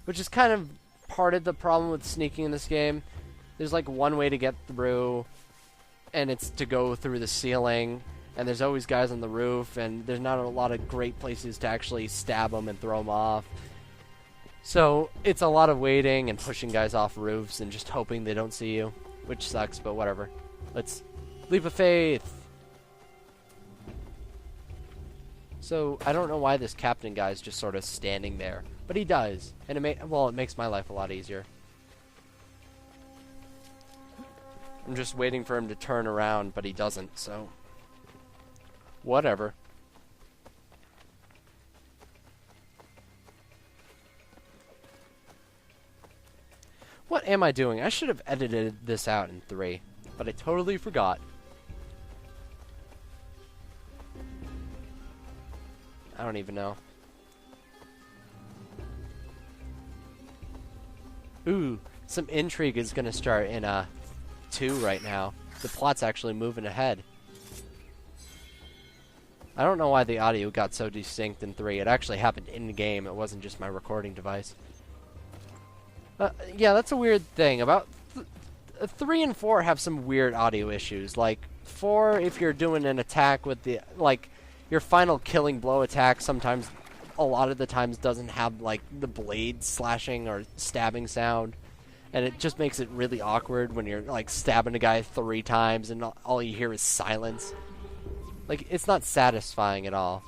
Speaker 4: Which is kind of part of the problem with sneaking in this game. There's like one way to get through, and it's to go through the ceiling. And there's always guys on the roof, and there's not a lot of great places to actually stab them and throw them off. So it's a lot of waiting and pushing guys off roofs and just hoping they don't see you, which sucks, but whatever. Let's leap of faith. So I don't know why this captain guy is just sort of standing there, but he does, and it makes my life a lot easier. I'm just waiting for him to turn around, but he doesn't, so whatever. What am I doing? I should have edited this out in 3, but I totally forgot. I don't even know. Ooh, some intrigue is going to start in 2 right now. The plot's actually moving ahead. I don't know why the audio got so distinct in 3. It actually happened in-game. It wasn't just my recording device. Yeah, that's a weird thing. About 3 and 4 have some weird audio issues. Like, 4, if you're doing an attack with the... Like, your final killing blow attack sometimes... A lot of the times doesn't have, like, the blade slashing or stabbing sound. And it just makes it really awkward when you're, like, stabbing a guy 3 times and all you hear is silence. Like, it's not satisfying at all.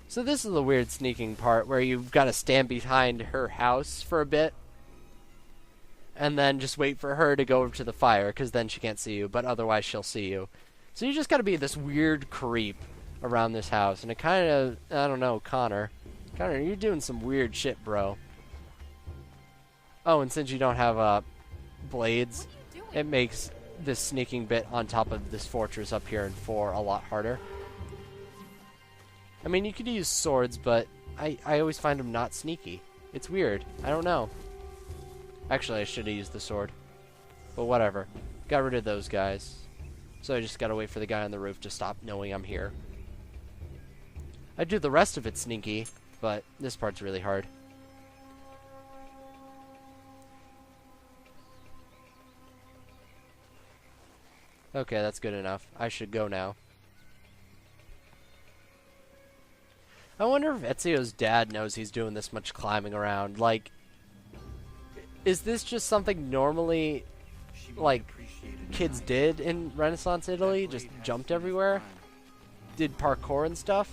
Speaker 4: So this is the weird sneaking part where you've got to stand behind her house for a bit. And then just wait for her to go over to the fire, because then she can't see you, but otherwise she'll see you. So you just got to be this weird creep around this house. And it kind of, I don't know, Connor, you're doing some weird shit, bro. Oh, and since you don't have blades, it makes this sneaking bit on top of this fortress up here in 4 a lot harder. I mean, you could use swords, but I always find them not sneaky. It's weird. I don't know. Actually, I should have used the sword. But whatever. Got rid of those guys. So I just gotta wait for the guy on the roof to stop knowing I'm here. I do the rest of it sneaky, but this part's really hard. Okay, that's good enough. I should go now. I wonder if Ezio's dad knows he's doing this much climbing around. Like, is this just something normally, like, kids did in Renaissance Italy? Just jumped everywhere? Did parkour and stuff?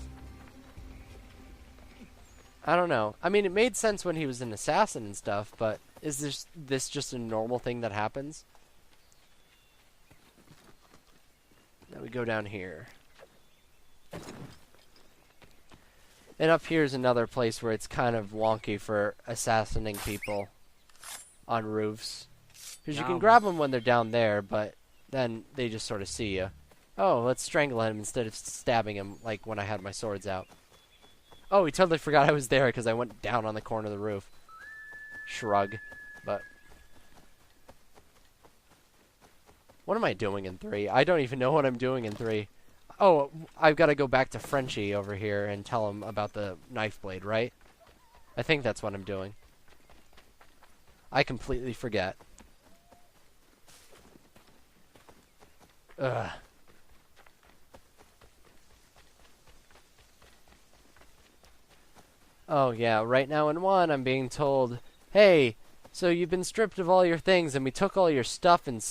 Speaker 4: I don't know. I mean, it made sense when he was an assassin and stuff, but is this just a normal thing that happens? Now we go down here. And up here is another place where it's kind of wonky for assassinating people on roofs. Because you can grab them when they're down there, but then they just sort of see you. Oh, let's strangle him instead of stabbing him like when I had my swords out. Oh, he totally forgot I was there because I went down on the corner of the roof. Shrug. But what am I doing in 3? I don't even know what I'm doing in 3. Oh, I've got to go back to Frenchie over here and tell him about the knife blade, right? I think that's what I'm doing. I completely forget. Ugh. Oh, yeah, right now in 1, I'm being told, hey, so you've been stripped of all your things, and we took all your stuff, and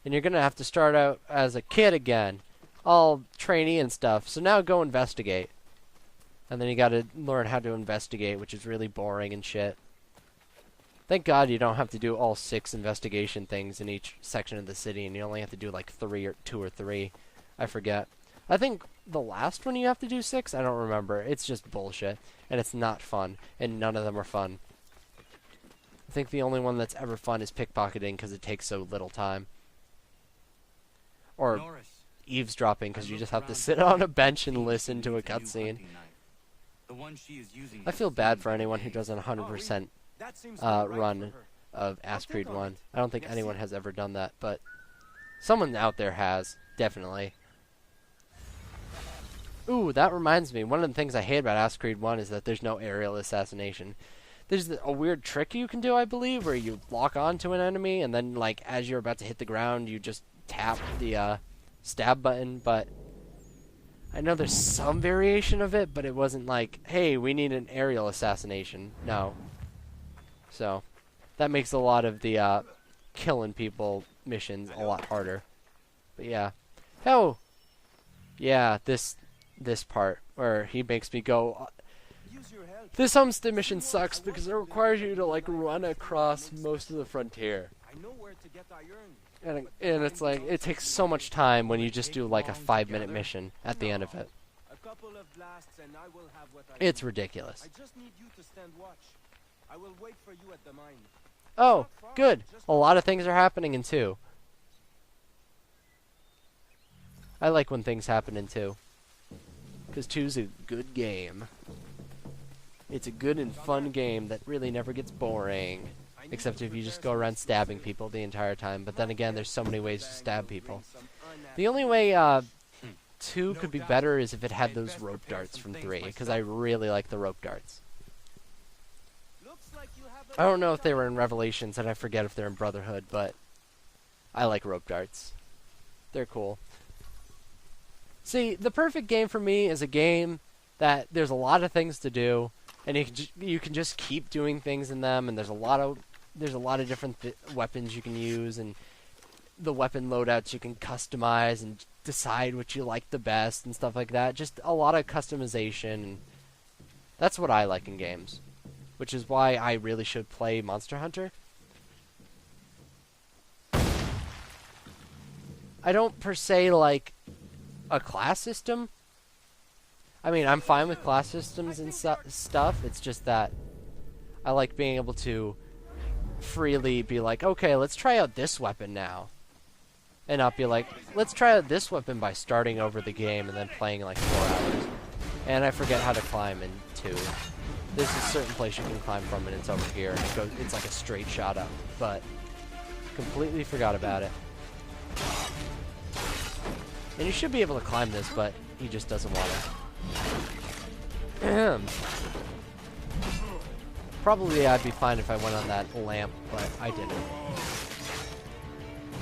Speaker 4: you're going to have to start out as a kid again. All trainee and stuff, so now go investigate. And then you gotta learn how to investigate, which is really boring and shit. Thank God you don't have to do all 6 investigation things in each section of the city, and you only have to do like 2 or 3. I forget. I think the last one you have to do 6? I don't remember. It's just bullshit, and it's not fun, and none of them are fun. I think the only one that's ever fun is pickpocketing, because it takes so little time. Or eavesdropping, because you just have to sit on a bench and listen to a cutscene. I feel bad for anyone who does a 100% run of Ass Creed 1. I don't think anyone has ever done that, but someone out there has, definitely. Ooh, that reminds me, one of the things I hate about Ass Creed 1 is that there's no aerial assassination. There's a weird trick you can do, I believe, where you lock onto an enemy, and then, like, as you're about to hit the ground, you just tap the stab button, but I know there's some variation of it, but it wasn't like, hey, we need an aerial assassination. No. So, that makes a lot of the killing people missions a lot harder. But yeah. Oh! Yeah, this part, where he makes me go... This homestead mission sucks because it requires you to, like, run across most of the frontier. And it's like, it takes so much time when you just do, like, a 5-minute mission at the end of it. It's ridiculous.
Speaker 7: I will wait for you at the mine.
Speaker 4: Oh, good. A lot of things are happening in 2. I like when things happen in 2. Because 2's a good game. It's a good and fun game that really never gets boring. Except if you just go around stabbing people the entire time. But then again, there's so many ways to stab people. The only way 2 could be better is if it had those rope darts from 3. Because I really like the rope darts. I don't know if they were in Revelations, and I forget if they're in Brotherhood, but I like rope darts. They're cool. See, the perfect game for me is a game that there's a lot of things to do, and you can just keep doing things in them, and there's a lot of different weapons you can use, and the weapon loadouts you can customize and decide what you like the best and stuff like that. Just a lot of customization, and that's what I like in games. Which is why I really should play Monster Hunter. I don't per se like a class system. I mean, I'm fine with class systems and stuff. It's just that I like being able to freely be like, okay, let's try out this weapon now. And not be like, let's try out this weapon by starting over the game and then playing like 4 hours. And I forget how to climb in 2. There's a certain place you can climb from, and it's over here. And it's like a straight shot up, but completely forgot about it. And you should be able to climb this, but he just doesn't want to. Probably I'd be fine if I went on that lamp, but I didn't.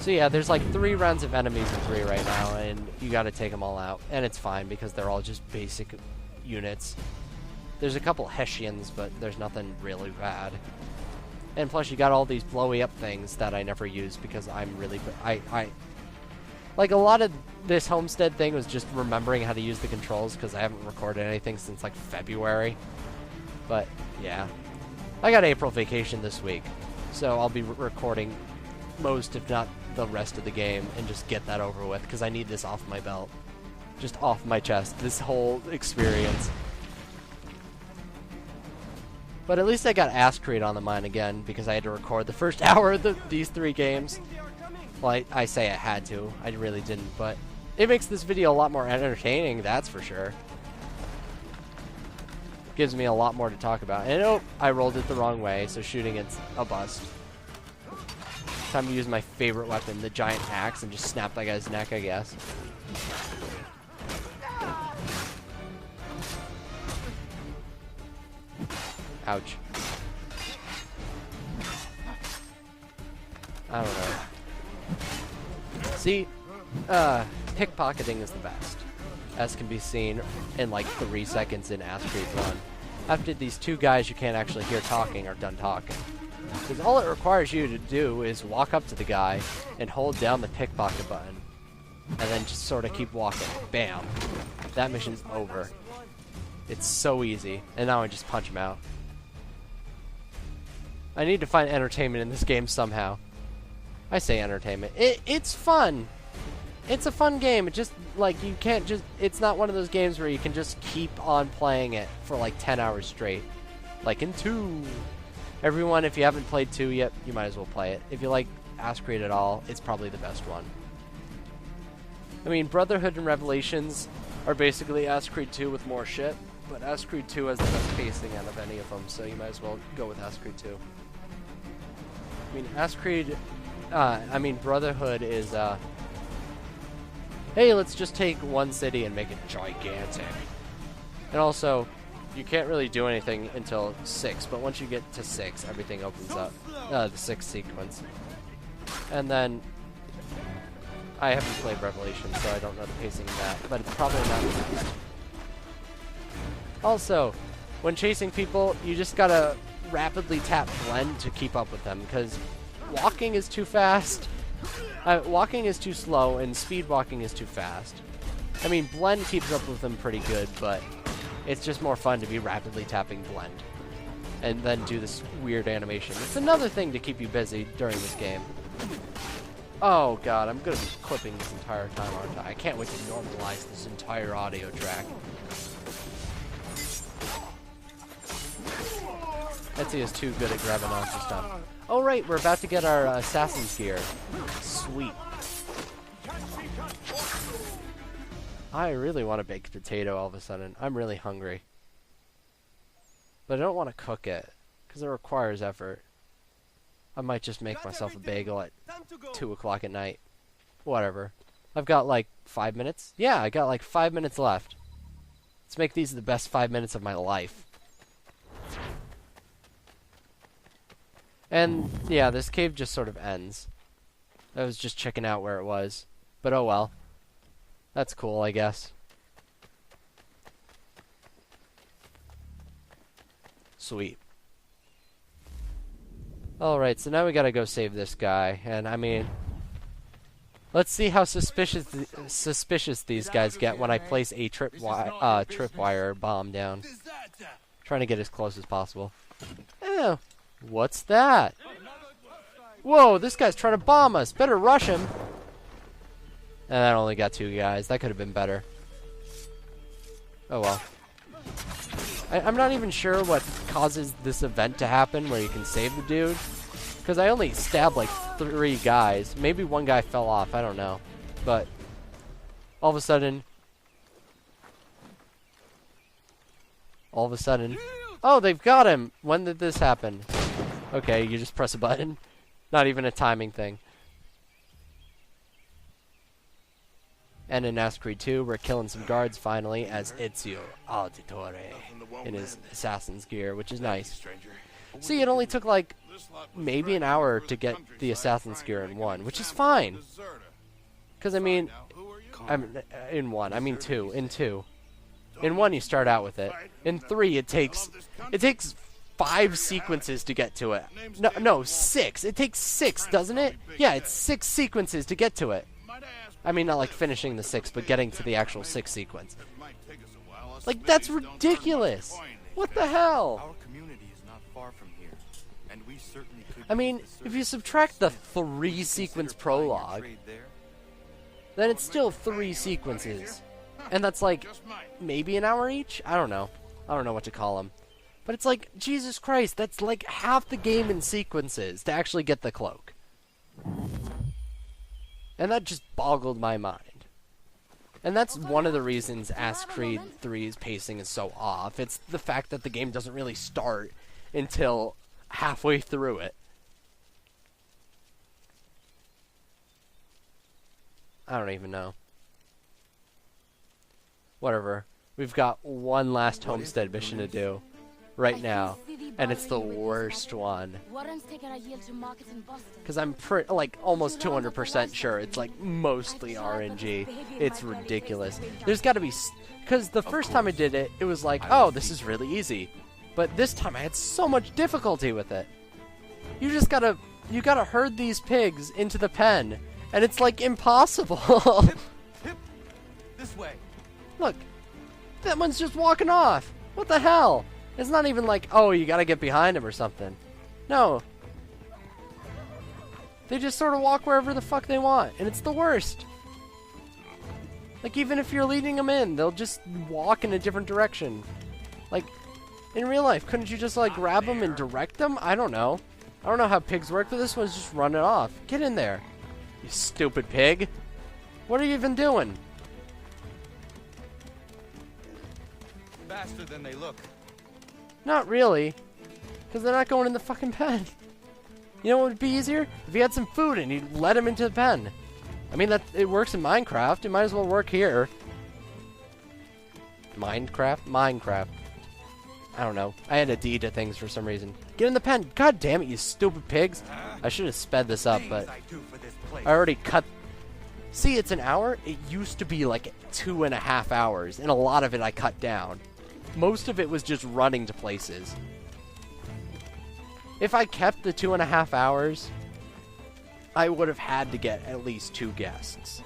Speaker 4: So yeah, there's like 3 rounds of enemies in 3 right now, and you gotta take them all out. And it's fine, because they're all just basic units. There's a couple Hessians, but there's nothing really bad. And plus you got all these blowy up things that I never use because I'm really... Like, a lot of this Homestead thing was just remembering how to use the controls because I haven't recorded anything since, like, February. But, yeah. I got April vacation this week, so I'll be recording most, if not the rest of the game, and just get that over with because I need this off my belt. Just off my chest, this whole experience. But at least I got Ass Creed on the mind again, because I had to record the first hour of these 3 games. Well, I say I had to. I really didn't, but it makes this video a lot more entertaining, that's for sure. Gives me a lot more to talk about. And oh, I rolled it the wrong way, so shooting it's a bust. Time to use my favorite weapon, the giant axe, and just snap that guy's neck, I guess. Ouch. I don't know. See, pickpocketing is the best, as can be seen in like 3 seconds in Ass Creed 1. After these 2 guys you can't actually hear talking are done talking. Because all it requires you to do is walk up to the guy and hold down the pickpocket button. And then just sort of keep walking. Bam. That mission's over. It's so easy. And now I just punch him out. I need to find entertainment in this game somehow. I say entertainment. It's fun. It's a fun game. It just, like, you can't just... It's not one of those games where you can just keep on playing it for, like, 10 hours straight. Like in 2. Everyone, if you haven't played 2 yet, you might as well play it. If you like Ass Creed at all, it's probably the best one. I mean, Brotherhood and Revelations are basically Ass Creed 2 with more shit. But Ass Creed 2 has the best pacing out of any of them, so you might as well go with Ass Creed 2. I mean, Ass Creed... Brotherhood is, hey, let's just take one city and make it gigantic. And also, you can't really do anything until 6, but once you get to 6, everything opens up. The 6th sequence. And then, I haven't played Revelation, so I don't know the pacing of that, but it's probably not the best. Also, when chasing people, you just gotta rapidly tap blend to keep up with them, because walking is too fast. Walking is too slow, and speed walking is too fast. I mean, blend keeps up with them pretty good, but it's just more fun to be rapidly tapping blend. And then do this weird animation. It's another thing to keep you busy during this game. Oh god, I'm gonna be clipping this entire time, aren't I? I can't wait to normalize this entire audio track. Etsy is too good at grabbing onto stuff. Oh right, we're about to get our assassin's gear. Sweet. I really want a baked potato all of a sudden. I'm really hungry. But I don't want to cook it, because it requires effort. I might just make myself a bagel at 2 o'clock at night. Whatever. I've got like 5 minutes? Yeah, I got like 5 minutes left. Let's make these the best 5 minutes of my life. And, yeah, this cave just sort of ends. I was just checking out where it was. But oh well. That's cool, I guess. Sweet. Alright, so now we gotta go save this guy. And, I mean... let's see how suspicious these guys get when I place a tripwire bomb down. Trying to get as close as possible. Oh, what's that? Whoa, this guy's trying to bomb us. Better rush him. And that only got 2 guys. That could have been better. Oh well. I'm not even sure what causes this event to happen where you can save the dude. Because I only stabbed like 3 guys. Maybe 1 guy fell off. I don't know. But all of a sudden... oh, they've got him! When did this happen? Okay, you just press a button. Not even a timing thing. And in Assassin's Creed 2, we're killing some guards finally as Ezio Auditore in his assassin's gear, which is nice. See, it only took like maybe an hour to get the assassin's gear in 1, which is fine. Because I mean, in 1, I mean 2. In 2, in 1 you start out with it. In 3, it takes 5 sequences to get to it. No, 6. It takes 6, doesn't it? Yeah, it's 6 sequences to get to it. I mean, not like finishing the 6, but getting to the actual 6 sequence. Like, that's ridiculous. What the hell?
Speaker 2: Our community is not far from here, and we certainly could.
Speaker 4: I mean, if you subtract the 3 sequence prologue, then it's still 3 sequences. And that's like maybe an hour each? I don't know. I don't know what to call them. But it's like, Jesus Christ, that's like half the game in sequences to actually get the cloak. And that just boggled my mind. And that's one of the reasons Assassin's Creed 3's pacing is so off. It's the fact that the game doesn't really start until halfway through it. I don't even know. Whatever. We've got one last homestead mission to do right now, and it's the worst one. Because I'm like almost 200% sure it's like mostly RNG. It's ridiculous. There's got to be, because the first time I did it, it was like, oh, this is really easy. But this time I had so much difficulty with it. You just gotta herd these pigs into the pen, and it's like impossible.
Speaker 2: Hip, this way.
Speaker 4: Look, that one's just walking off. What the hell? It's not even like, oh, you gotta get behind him or something. No. They just sort of walk wherever the fuck they want, and it's the worst. Like, even if you're leading them in, they'll just walk in a different direction. Like, in real life, couldn't you just, like, grab them and direct them? I don't know. I don't know how pigs work, but this one's just running off. Get in there, you stupid pig. What are you even doing?
Speaker 2: Faster than they look.
Speaker 4: Not really, because they're not going in the fucking pen. You know what would be easier? If you had some food and you let them into the pen. I mean, that it works in Minecraft. It might as well work here. Minecraft. I don't know. I had a D to things for some reason. Get in the pen. God damn it, you stupid pigs. I should have sped this up, but I already cut. See, it's an hour. It used to be like 2.5 hours, and a lot of it I cut down. Most of it was just running to places. If I kept the 2.5 hours, I would have had to get at least 2 guests.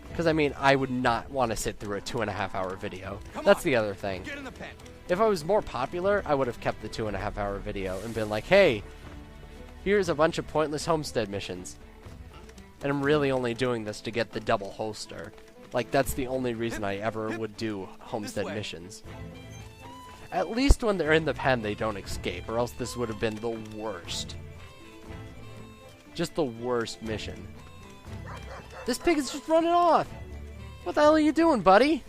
Speaker 4: Because, I mean, I would not want to sit through a 2.5 hour video. That's the other thing.
Speaker 2: Get in the pen.
Speaker 4: If I was more popular, I would have kept the 2.5 hour video and been like, hey, here's a bunch of pointless homestead missions. And I'm really only doing this to get the double holster. Like, that's the only reason I ever would do homestead missions. At least when they're in the pen, they don't escape, or else this would have been the worst. Just the worst mission. This pig is just running off. What the hell are you doing, buddy?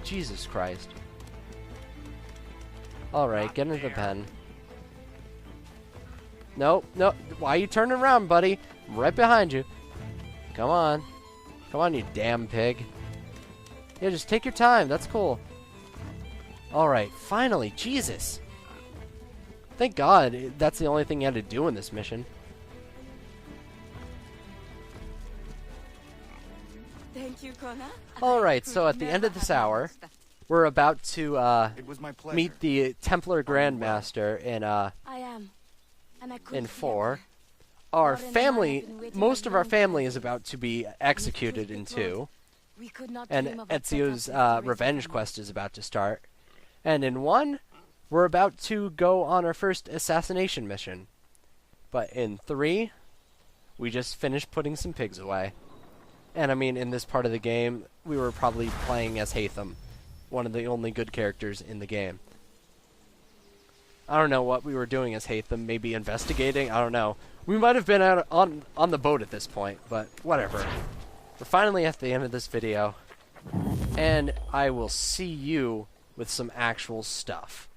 Speaker 4: Jesus Christ. Alright, get into the pen. No, no. Why are you turning around, buddy? I'm right behind you. Come on. Come on, you damn pig. Yeah, just take your time. That's cool. Alright, finally. Jesus. Thank God that's the only thing you had to do in this mission.
Speaker 8: Thank you, Kona.
Speaker 4: Alright, so at the end of this hour, we're about to
Speaker 2: It was my pleasure.
Speaker 4: meet the Templar Grandmaster in
Speaker 8: I am. And I could
Speaker 4: in 4. Our family, most of our family is about to be executed in 2.
Speaker 8: We could not
Speaker 4: And
Speaker 8: dream of
Speaker 4: Ezio's
Speaker 8: what set up
Speaker 4: revenge quest is about to start. And in 1, we're about to go on our first assassination mission. But in 3, we just finished putting some pigs away. And I mean, in this part of the game, we were probably playing as Hatham, one of the only good characters in the game. I don't know what we were doing as Hatham, maybe investigating, I don't know. We might have been out on the boat at this point, but whatever. We're finally at the end of this video, and I will see you with some actual stuff.